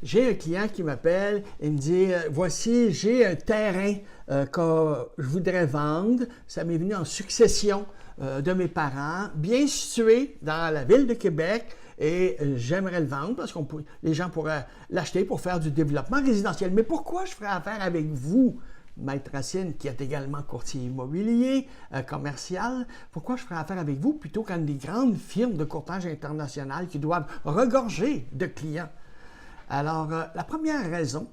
j'ai un client qui m'appelle et me dit voici, j'ai un terrain que je voudrais vendre. Ça m'est venu en succession de mes parents, bien situé dans la ville de Québec. Et j'aimerais le vendre parce que les gens pourraient l'acheter pour faire du développement résidentiel. Mais pourquoi je ferais affaire avec vous, Maître Racine, qui est également courtier immobilier, commercial, pourquoi je ferais affaire avec vous plutôt qu'à des grandes firmes de courtage international qui doivent regorger de clients? Alors, la première raison,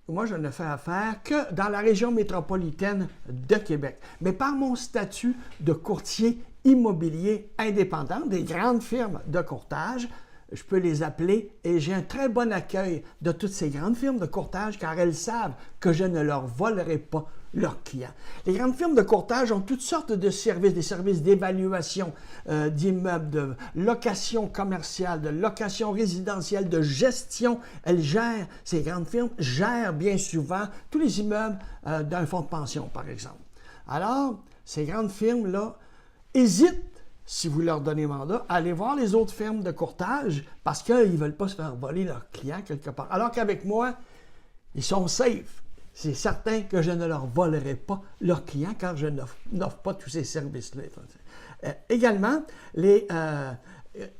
moi, je ne fais affaire que dans la région métropolitaine de Québec. Mais par mon statut de courtier immobilier indépendant, des grandes firmes de courtage, je peux les appeler et j'ai un très bon accueil de toutes ces grandes firmes de courtage car elles savent que je ne leur volerai pas leurs clients. Les grandes firmes de courtage ont toutes sortes de services, des services d'évaluation d'immeubles, de location commerciale, de location résidentielle, de gestion. Elles gèrent, ces grandes firmes gèrent bien souvent tous les immeubles d'un fonds de pension, par exemple. Alors, ces grandes firmes-là hésitent, si vous leur donnez mandat, à aller voir les autres firmes de courtage parce qu'ils ne veulent pas se faire voler leurs clients quelque part. Alors qu'avec moi, ils sont safe. C'est certain que je ne leur volerai pas leurs clients car je n'offre pas tous ces services-là. Également, les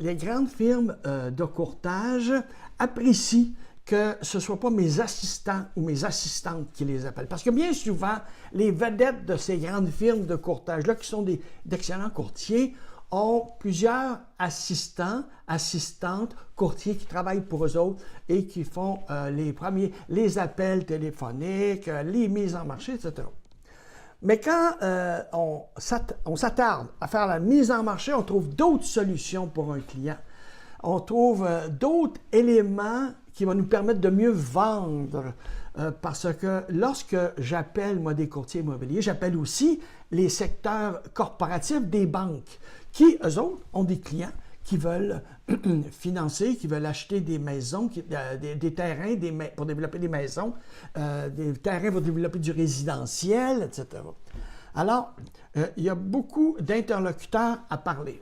grandes firmes de courtage apprécient que ce ne soit pas mes assistants ou mes assistantes qui les appellent. Parce que bien souvent, les vedettes de ces grandes firmes de courtage-là, qui sont d'excellents courtiers, ont plusieurs assistants, assistantes, courtiers qui travaillent pour eux autres et qui font les appels téléphoniques, les mises en marché, etc. Mais quand on s'attarde à faire la mise en marché, on trouve d'autres solutions pour un client. On trouve d'autres éléments qui vont nous permettre de mieux vendre. Parce que lorsque j'appelle, moi, des courtiers immobiliers, j'appelle aussi les secteurs corporatifs des banques qui, eux autres, ont des clients qui veulent financer, qui veulent acheter des maisons, des terrains pour développer des maisons, des terrains pour développer du résidentiel, etc. Alors, il y a beaucoup d'interlocuteurs à parler.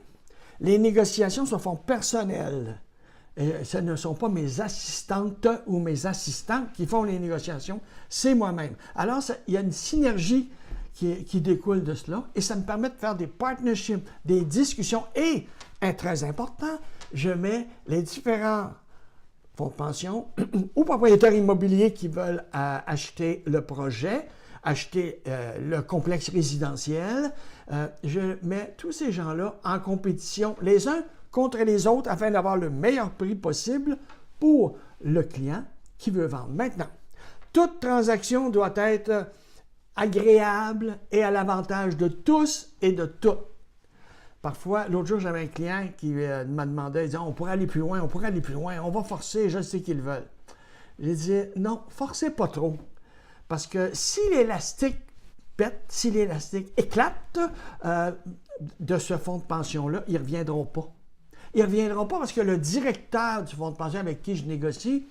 Les négociations se font personnelles. Ce ne sont pas mes assistantes ou mes assistants qui font les négociations, c'est moi-même. Alors, il y a une synergie qui découle de cela et ça me permet de faire des partnerships, des discussions et, très important, je mets les différents fonds de pension ou propriétaires immobiliers qui veulent acheter le projet, acheter le complexe résidentiel. Je mets tous ces gens-là en compétition les uns contre les autres afin d'avoir le meilleur prix possible pour le client qui veut vendre. Maintenant, toute transaction doit être agréable et à l'avantage de tous et de toutes. Parfois, l'autre jour, j'avais un client qui m'a demandé, il disait, on pourrait aller plus loin, on va forcer, je sais qu'ils veulent. J'ai dit, non, forcez pas trop. Parce que si l'élastique pète, si l'élastique éclate de ce fonds de pension-là, ils ne reviendront pas. Ils ne reviendront pas parce que le directeur du fonds de pension avec qui je négocie,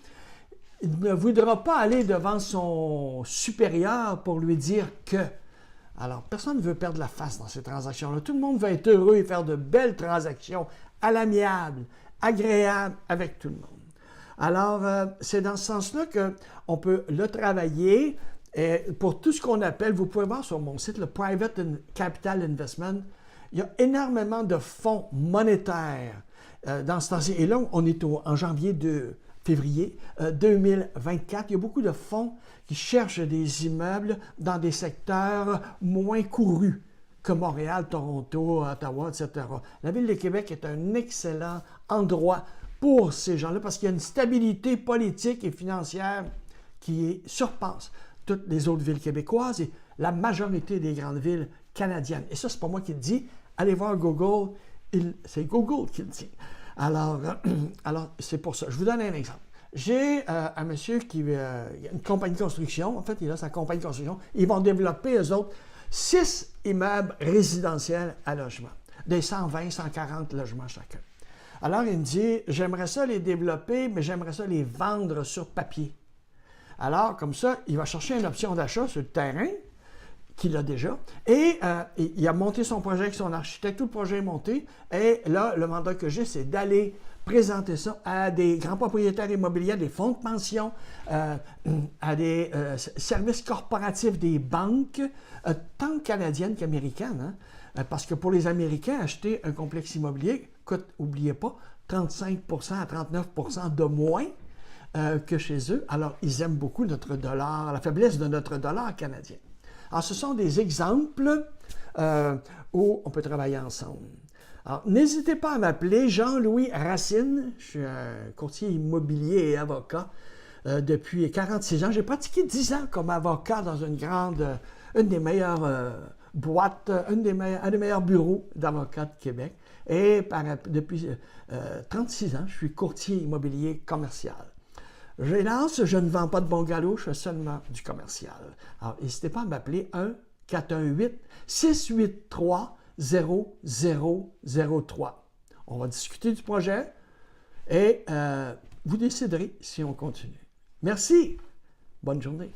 il ne voudra pas aller devant son supérieur pour lui dire que. Alors, personne ne veut perdre la face dans ces transactions-là. Tout le monde veut être heureux et faire de belles transactions à l'amiable, agréables avec tout le monde. Alors, c'est dans ce sens-là qu'on peut le travailler. Et pour tout ce qu'on appelle, vous pouvez voir sur mon site, le Private Capital Investment, il y a énormément de fonds monétaires dans ce temps-ci. Et là, on est en février 2024. Il y a beaucoup de fonds qui cherchent des immeubles dans des secteurs moins courus que Montréal, Toronto, Ottawa, etc. La Ville de Québec est un excellent endroit pour ces gens-là parce qu'il y a une stabilité politique et financière qui surpasse toutes les autres villes québécoises et la majorité des grandes villes canadiennes. Et ça, c'est pas moi qui le dis. Allez voir Google, c'est Google qui le dit. Alors, c'est pour ça. Je vous donne un exemple. J'ai un monsieur qui a une compagnie de construction. En fait, il a sa compagnie de construction. Ils vont développer, eux autres, 6 immeubles résidentiels à logement. Des 120, 140 logements chacun. Alors, il me dit, j'aimerais ça les développer, mais j'aimerais ça les vendre sur papier. Alors, comme ça, il va chercher une option d'achat sur le terrain, qu'il a déjà, et il a monté son projet avec son architecte, tout le projet est monté, et là, le mandat que j'ai, c'est d'aller présenter ça à des grands propriétaires immobiliers, des fonds de pension, à des services corporatifs des banques, tant canadiennes qu'américaines. Hein? Parce que pour les Américains, acheter un complexe immobilier coûte, n'oubliez pas, 35 à 39 de moins que chez eux. Alors, ils aiment beaucoup notre dollar, la faiblesse de notre dollar canadien. Alors, ce sont des exemples où on peut travailler ensemble. Alors, n'hésitez pas à m'appeler Jean-Louis Racine. Je suis un courtier immobilier et avocat depuis 46 ans. J'ai pratiqué 10 ans comme avocat dans une des meilleures boîtes, un des meilleurs bureaux d'avocats de Québec. Et depuis 36 ans, je suis courtier immobilier commercial. Hélas, je ne vends pas de bungalow, je fais seulement du commercial. Alors, n'hésitez pas à m'appeler 1-418-683-0003. On va discuter du projet et vous déciderez si on continue. Merci. Bonne journée.